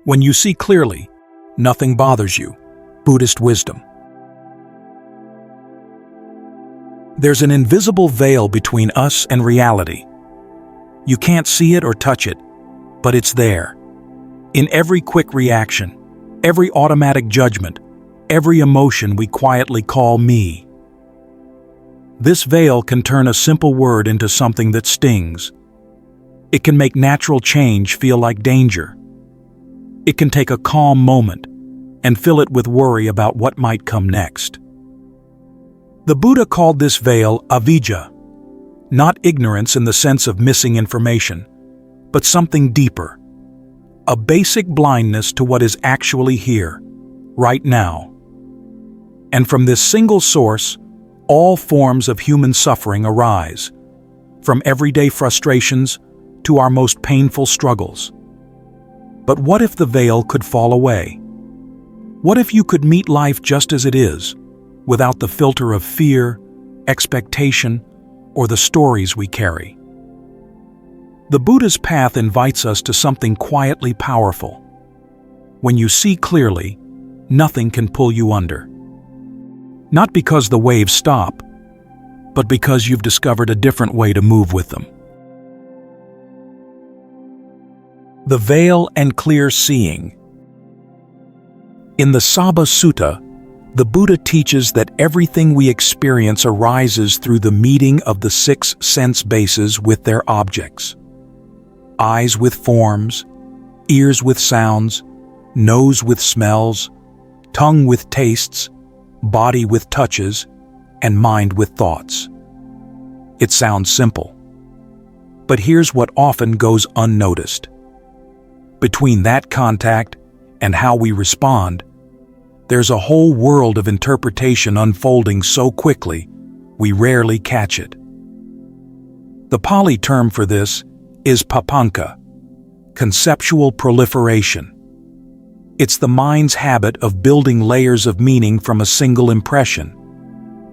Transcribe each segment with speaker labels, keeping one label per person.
Speaker 1: When you see clearly, nothing bothers you. Buddhist wisdom. There's an invisible veil between us and reality. You can't see it or touch it, but it's there. In every quick reaction, every automatic judgment, every emotion we quietly call me. This veil can turn a simple word into something that stings. It can make natural change feel like danger. It can take a calm moment and fill it with worry about what might come next. The Buddha called this veil avijja, not ignorance in the sense of missing information, but something deeper, a basic blindness to what is actually here, right now. And from this single source, all forms of human suffering arise, from everyday frustrations to our most painful struggles. But what if the veil could fall away? What if you could meet life just as it is, without the filter of fear, expectation, or the stories we carry? The Buddha's path invites us to something quietly powerful. When you see clearly, nothing can pull you under. Not because the waves stop, but because you've discovered a different way to move with them. The veil and clear seeing. In the Sabha Sutta, the Buddha teaches that everything we experience arises through the meeting of the 6 sense bases with their objects. Eyes with forms, ears with sounds, nose with smells, tongue with tastes, body with touches, and mind with thoughts. It sounds simple, but here's what often goes unnoticed. Between that contact and how we respond, there's a whole world of interpretation unfolding so quickly, we rarely catch it. The Pali term for this is papanka, conceptual proliferation. It's the mind's habit of building layers of meaning from a single impression,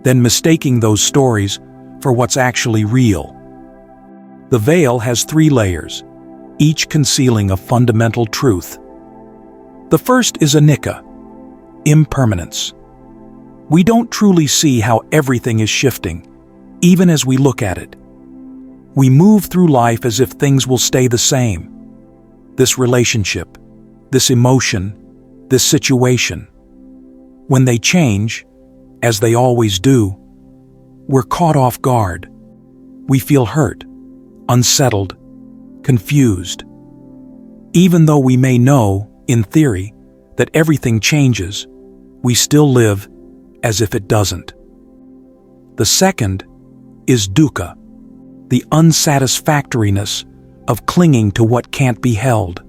Speaker 1: then mistaking those stories for what's actually real. The veil has 3 layers, each concealing a fundamental truth. The first is anicca, impermanence. We don't truly see how everything is shifting, even as we look at it. We move through life as if things will stay the same. This relationship, this emotion, this situation. When they change, as they always do, we're caught off guard. We feel hurt, unsettled, confused. Even though we may know, in theory, that everything changes, we still live as if it doesn't. The second is dukkha, the unsatisfactoriness of clinging to what can't be held.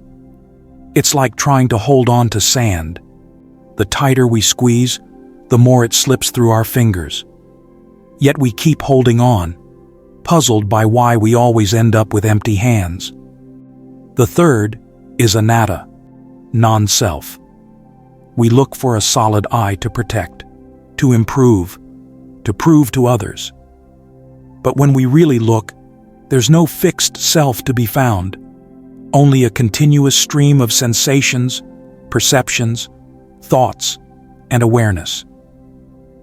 Speaker 1: It's like trying to hold on to sand. The tighter we squeeze, the more it slips through our fingers. Yet we keep holding on, puzzled by why we always end up with empty hands. The third is anatta, non-self. We look for a solid I to protect, to improve, to prove to others. But when we really look, there's no fixed self to be found, only a continuous stream of sensations, perceptions, thoughts, and awareness.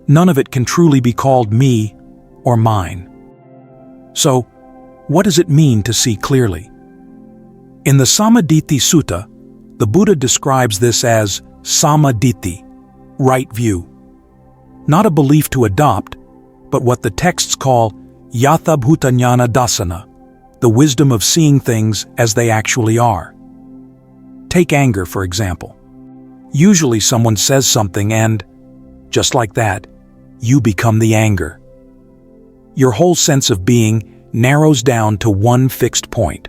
Speaker 1: None of it can truly be called me or mine. So, what does it mean to see clearly? In the Sammaditthi Sutta, the Buddha describes this as sammaditthi, right view. Not a belief to adopt, but what the texts call yathabhutanyana dasana, the wisdom of seeing things as they actually are. Take anger, for example. Usually someone says something and, just like that, you become the anger. Your whole sense of being narrows down to one fixed point.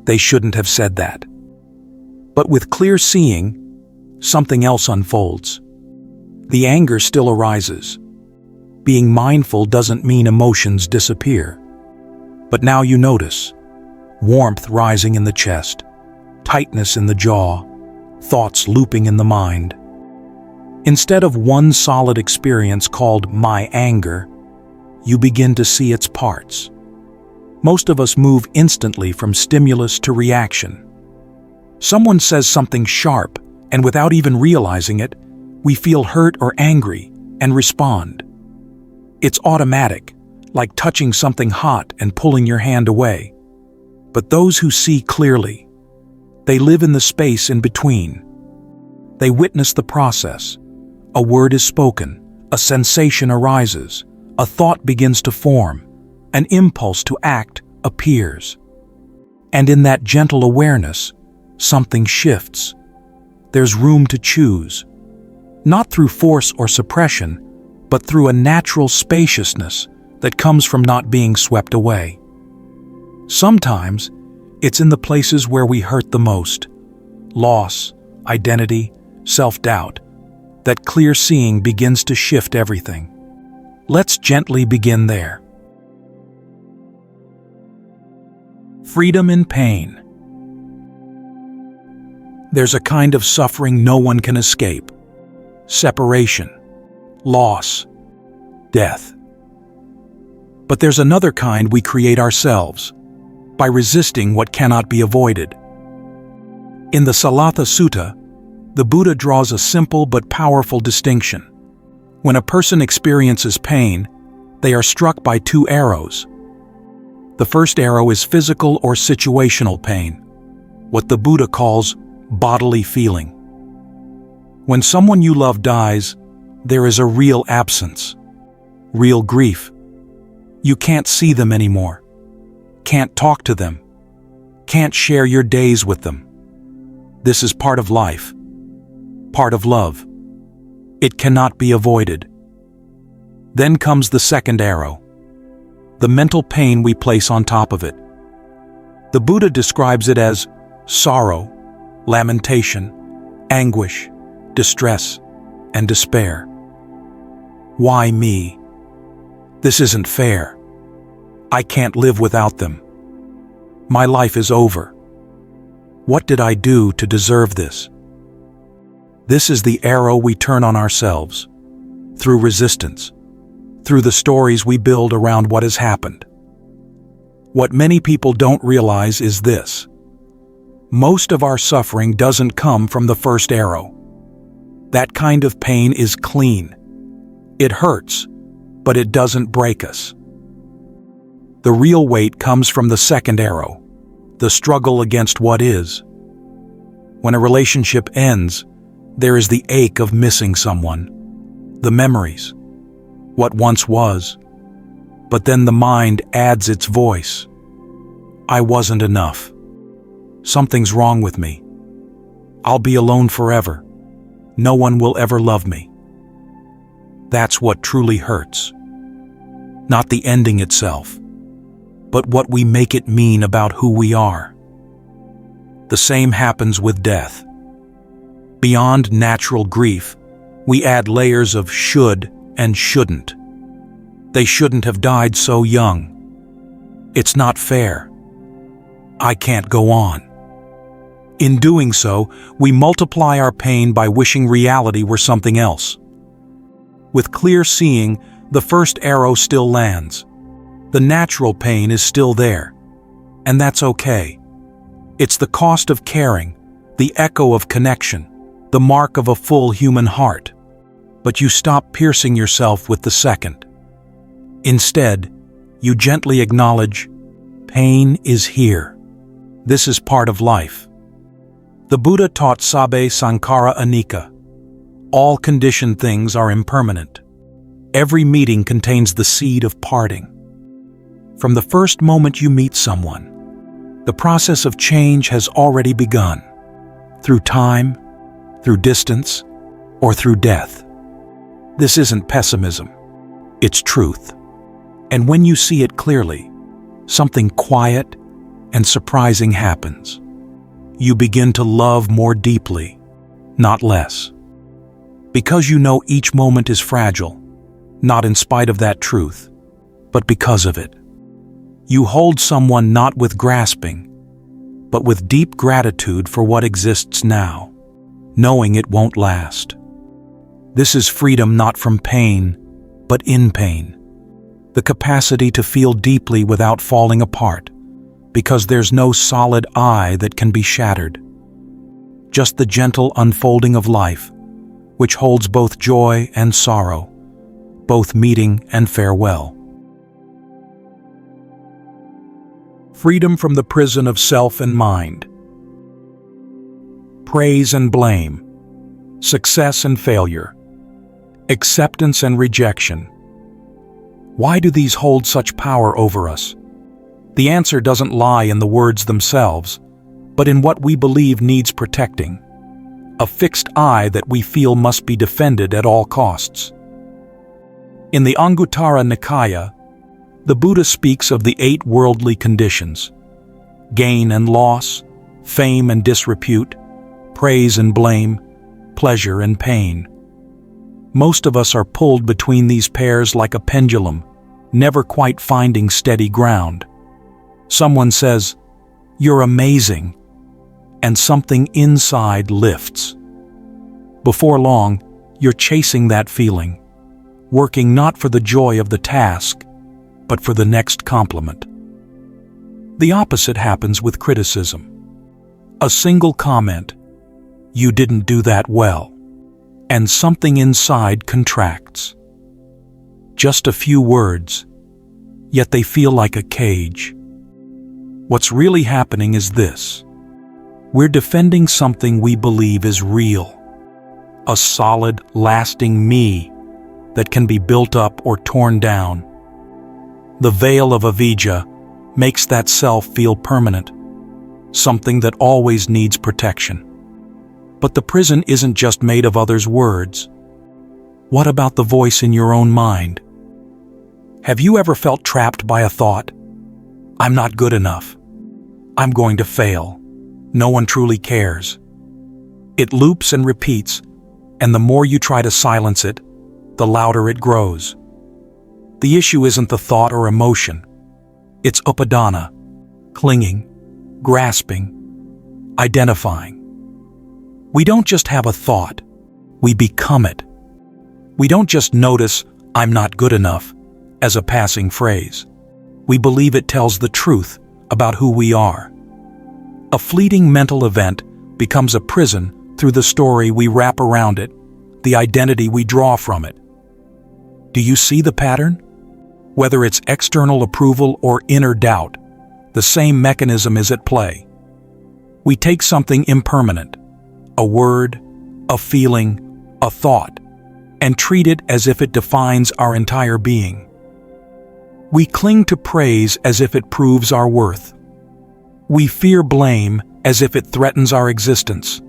Speaker 1: They shouldn't have said that. But with clear seeing, something else unfolds. The anger still arises. Being mindful doesn't mean emotions disappear. But now you notice warmth rising in the chest, tightness in the jaw, thoughts looping in the mind. Instead of one solid experience called my anger, you begin to see its parts. Most of us move instantly from stimulus to reaction. Someone says something sharp, and without even realizing it, we feel hurt or angry and respond. It's automatic, like touching something hot and pulling your hand away. But those who see clearly, they live in the space in between. They witness the process. A word is spoken, a sensation arises, a thought begins to form, an impulse to act appears. And in that gentle awareness, something shifts. There's room to choose, not through force or suppression, but through a natural spaciousness that comes from not being swept away. Sometimes, it's in the places where we hurt the most, loss, identity, self-doubt, that clear seeing begins to shift everything. Let's gently begin there. Freedom in pain. There's a kind of suffering no one can escape. Separation, loss, death. But there's another kind we create ourselves, by resisting what cannot be avoided. In the Salatha Sutta, the Buddha draws a simple but powerful distinction. When a person experiences pain, they are struck by two arrows. The first arrow is physical or situational pain, what the Buddha calls bodily feeling. When someone you love dies, there is a real absence, real grief. You can't see them anymore, can't talk to them, can't share your days with them. This is part of life, part of love. It cannot be avoided. Then comes the second arrow, the mental pain we place on top of it. The Buddha describes it as sorrow, lamentation, anguish, distress, and despair. Why me? This isn't fair. I can't live without them. My life is over. What did I do to deserve this? This is the arrow we turn on ourselves, through resistance, through the stories we build around what has happened. What many people don't realize is this: most of our suffering doesn't come from the first arrow. That kind of pain is clean. It hurts, but it doesn't break us. The real weight comes from the second arrow, the struggle against what is. When a relationship ends, there is the ache of missing someone, the memories, what once was. But then the mind adds its voice. I wasn't enough. Something's wrong with me. I'll be alone forever. No one will ever love me. That's what truly hurts. Not the ending itself, but what we make it mean about who we are. The same happens with death. Beyond natural grief, we add layers of should and shouldn't. They shouldn't have died so young. It's not fair. I can't go on. In doing so, we multiply our pain by wishing reality were something else. With clear seeing, the first arrow still lands. The natural pain is still there, and that's okay. It's the cost of caring, the echo of connection, the mark of a full human heart. But you stop piercing yourself with the second. Instead, you gently acknowledge, pain is here. This is part of life. The Buddha taught sabbe sankhara anicca. All conditioned things are impermanent. Every meeting contains the seed of parting. From the first moment you meet someone, the process of change has already begun. Through time, through distance, or through death. This isn't pessimism. It's truth. And when you see it clearly, something quiet and surprising happens. You begin to love more deeply, not less. Because you know each moment is fragile, not in spite of that truth, but because of it. You hold someone not with grasping, but with deep gratitude for what exists now, knowing it won't last. This is freedom not from pain, but in pain. The capacity to feel deeply without falling apart, because there's no solid I that can be shattered. just the gentle unfolding of life, which holds both joy and sorrow, both meeting and farewell. Freedom from the prison of self and mind. Praise and blame, success and failure, acceptance and rejection. Why do these hold such power over us? The answer doesn't lie in the words themselves, but in what we believe needs protecting, a fixed I that we feel must be defended at all costs. In the Anguttara Nikaya, the Buddha speaks of the 8 worldly conditions: gain and loss, fame and disrepute, praise and blame, pleasure and pain. Most of us are pulled between these pairs like a pendulum, never quite finding steady ground. Someone says, "You're amazing," and something inside lifts. Before long, you're chasing that feeling, working not for the joy of the task, but for the next compliment. The opposite happens with criticism. A single comment, "You didn't do that well," and something inside contracts. Just a few words, yet they feel like a cage. What's really happening is this: we're defending something we believe is real, a solid, lasting me that can be built up or torn down. The veil of avijja makes that self feel permanent, something that always needs protection. But the prison isn't just made of others' words. What about the voice in your own mind? Have you ever felt trapped by a thought? "I'm not good enough. I'm going to fail. No one truly cares." It loops and repeats, and the more you try to silence it, the louder it grows. The issue isn't the thought or emotion. It's upadana, clinging, grasping, identifying. We don't just have a thought, we become it. We don't just notice, "I'm not good enough," as a passing phrase. We believe it tells the truth about who we are. A fleeting mental event becomes a prison through the story we wrap around it, the identity we draw from it. Do you see the pattern? Whether it's external approval or inner doubt, the same mechanism is at play. We take something impermanent, a word, a feeling, a thought, and treat it as if it defines our entire being. We cling to praise as if it proves our worth. We fear blame as if it threatens our existence.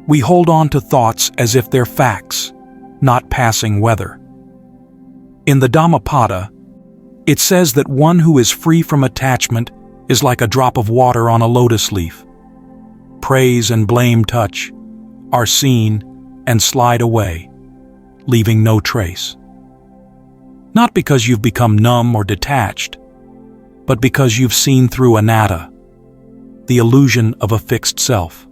Speaker 1: We hold on to thoughts as if they're facts, not passing weather. In the Dhammapada, it says that one who is free from attachment is like a drop of water on a lotus leaf. Praise and blame touch, are seen, and slide away, leaving no trace. Not because you've become numb or detached, but because you've seen through anatta, the illusion of a fixed self.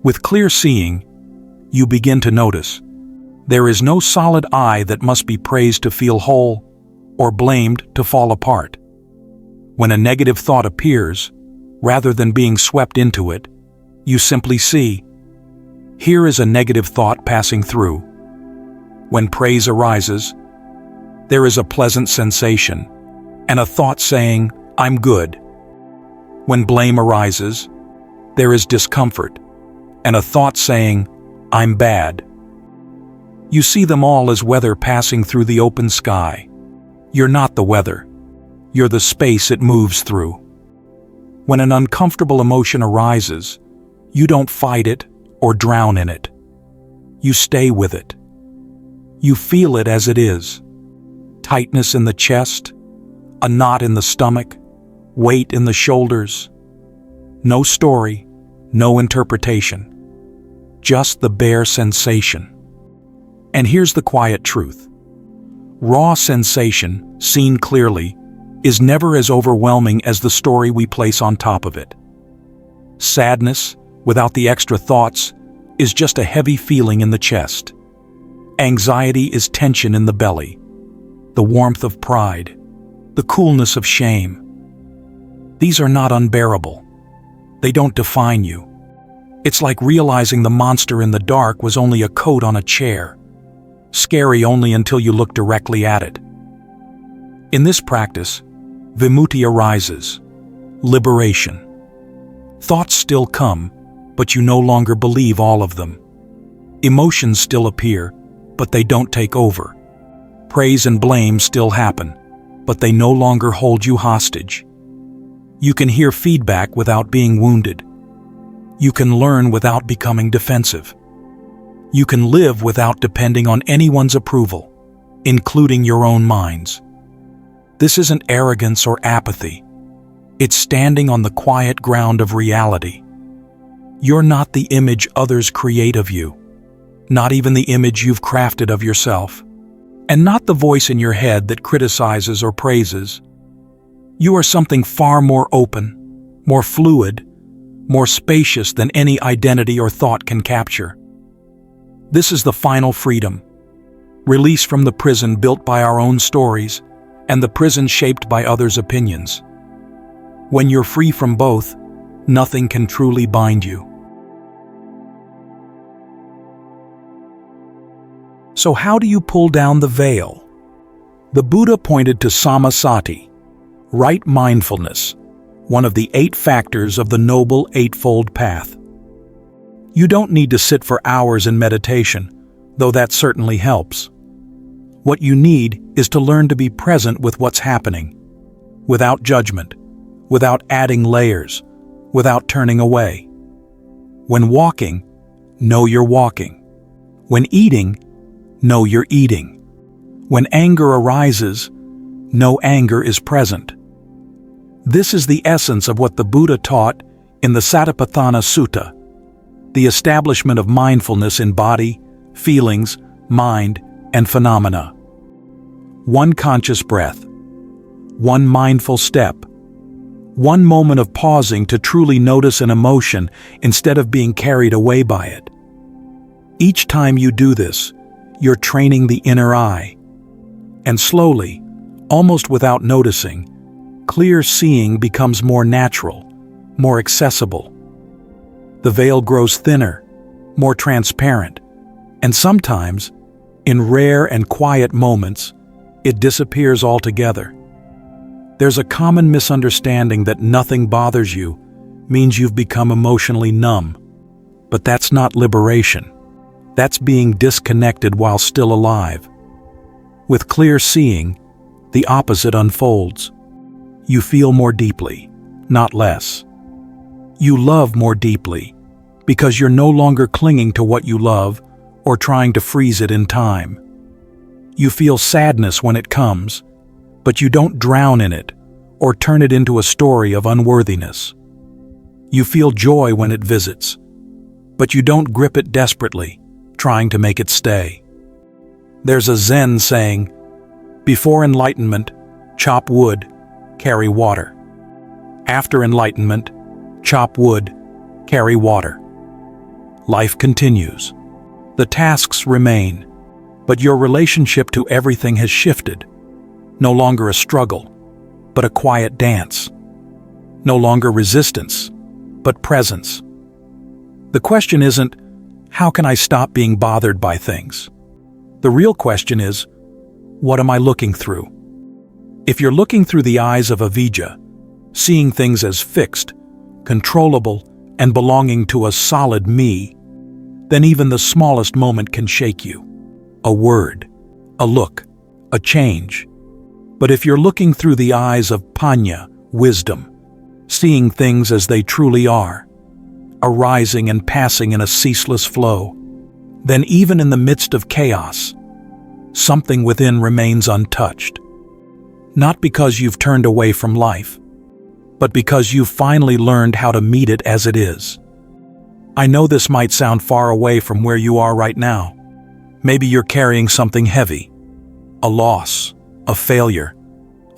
Speaker 1: With clear seeing, you begin to notice there is no solid I that must be praised to feel whole or blamed to fall apart. When a negative thought appears, rather than being swept into it, you simply see, here is a negative thought passing through. When praise arises, there is a pleasant sensation and a thought saying, "I'm good." When blame arises, there is discomfort and a thought saying, "I'm bad." You see them all as weather passing through the open sky. You're not the weather. You're the space it moves through. When an uncomfortable emotion arises, you don't fight it or drown in it. You stay with it. You feel it as it is. Tightness in the chest, a knot in the stomach, weight in the shoulders. No story, no interpretation. Just the bare sensation. And here's the quiet truth. Raw sensation, seen clearly, is never as overwhelming as the story we place on top of it. Sadness, without the extra thoughts, is just a heavy feeling in the chest. Anxiety is tension in the belly, the warmth of pride, the coolness of shame. These are not unbearable. They don't define you. It's like realizing the monster in the dark was only a coat on a chair, scary only until you look directly at it. In this practice, vimutti arises, liberation. Thoughts still come, but you no longer believe all of them. Emotions still appear, but they don't take over. Praise and blame still happen, but they no longer hold you hostage. You can hear feedback without being wounded. You can learn without becoming defensive. You can live without depending on anyone's approval, including your own mind's. This isn't arrogance or apathy. It's standing on the quiet ground of reality. You're not the image others create of you, not even the image you've crafted of yourself, and not the voice in your head that criticizes or praises. You are something far more open, more fluid, more spacious than any identity or thought can capture. This is the final freedom, release from the prison built by our own stories and the prison shaped by others' opinions. When you're free from both, nothing can truly bind you. So how do you pull down the veil? The Buddha pointed to sammasati, right mindfulness, one of the 8 factors of the Noble Eightfold Path. You don't need to sit for hours in meditation, though that certainly helps. What you need is to learn to be present with what's happening, without judgment, without adding layers, without turning away. When walking, know you're walking. When eating, know you're eating. When anger arises, know anger is present. This is the essence of what the Buddha taught in the Satipatthana Sutta, the establishment of mindfulness in body, feelings, mind, and phenomena. One conscious breath, one mindful step, one moment of pausing to truly notice an emotion instead of being carried away by it. Each time you do this, you're training the inner eye. And slowly, almost without noticing, clear seeing becomes more natural, more accessible. The veil grows thinner, more transparent, and sometimes, in rare and quiet moments, it disappears altogether. There's a common misunderstanding that nothing bothers you means you've become emotionally numb. But that's not liberation. That's being disconnected while still alive. With clear seeing, the opposite unfolds. You feel more deeply, not less. You love more deeply because you're no longer clinging to what you love or trying to freeze it in time. You feel sadness when it comes, but you don't drown in it or turn it into a story of unworthiness. You feel joy when it visits, but you don't grip it desperately, trying to make it stay. There's a Zen saying, "Before enlightenment, chop wood, carry water. After enlightenment, chop wood, carry water." Life continues. The tasks remain, but your relationship to everything has shifted. No longer a struggle, but a quiet dance. No longer resistance, but presence. The question isn't, how can I stop being bothered by things? The real question is, what am I looking through? If you're looking through the eyes of avijja, seeing things as fixed, controllable, and belonging to a solid me, then even the smallest moment can shake you. A word, a look, a change. But if you're looking through the eyes of paññā, wisdom, seeing things as they truly are, arising and passing in a ceaseless flow, then even in the midst of chaos, something within remains untouched. Not because you've turned away from life, but because you've finally learned how to meet it as it is. I know this might sound far away from where you are right now. Maybe you're carrying something heavy, a loss, a failure,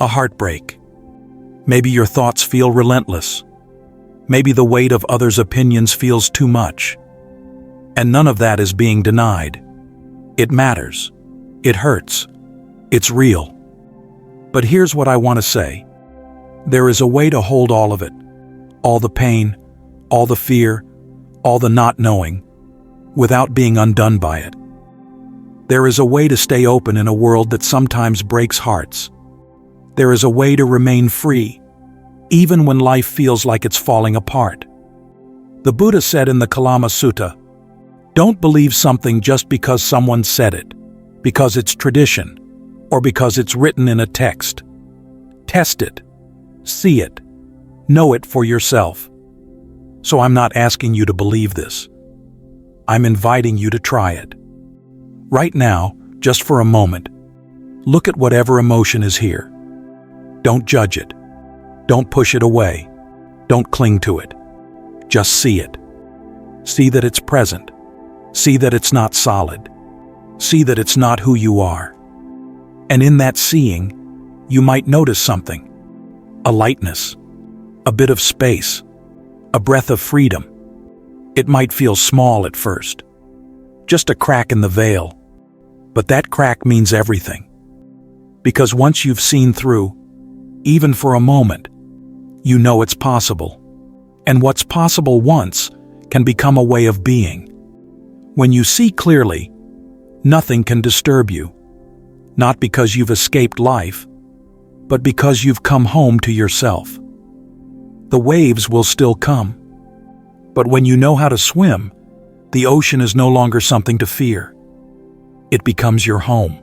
Speaker 1: a heartbreak. Maybe your thoughts feel relentless. Maybe the weight of others' opinions feels too much. And none of that is being denied. It matters. It hurts. It's real. But here's what I want to say. There is a way to hold all of it. All the pain, all the fear, all the not knowing, without being undone by it. There is a way to stay open in a world that sometimes breaks hearts. There is a way to remain free, even when life feels like it's falling apart. The Buddha said in the Kalama Sutta, "Don't believe something just because someone said it, because it's tradition, or because it's written in a text. Test it, see it, know it for yourself." So I'm not asking you to believe this. I'm inviting you to try it. Right now, just for a moment, look at whatever emotion is here. Don't judge it. Don't push it away. Don't cling to it. Just see it. See that it's present. See that it's not solid. See that it's not who you are. And in that seeing, you might notice something. A lightness. A bit of space. A breath of freedom. It might feel small at first. Just a crack in the veil. But that crack means everything. Because once you've seen through, even for a moment, you know it's possible. And what's possible once can become a way of being. When you see clearly, nothing can disturb you. Not because you've escaped life, but because you've come home to yourself. The waves will still come. But when you know how to swim, the ocean is no longer something to fear. It becomes your home.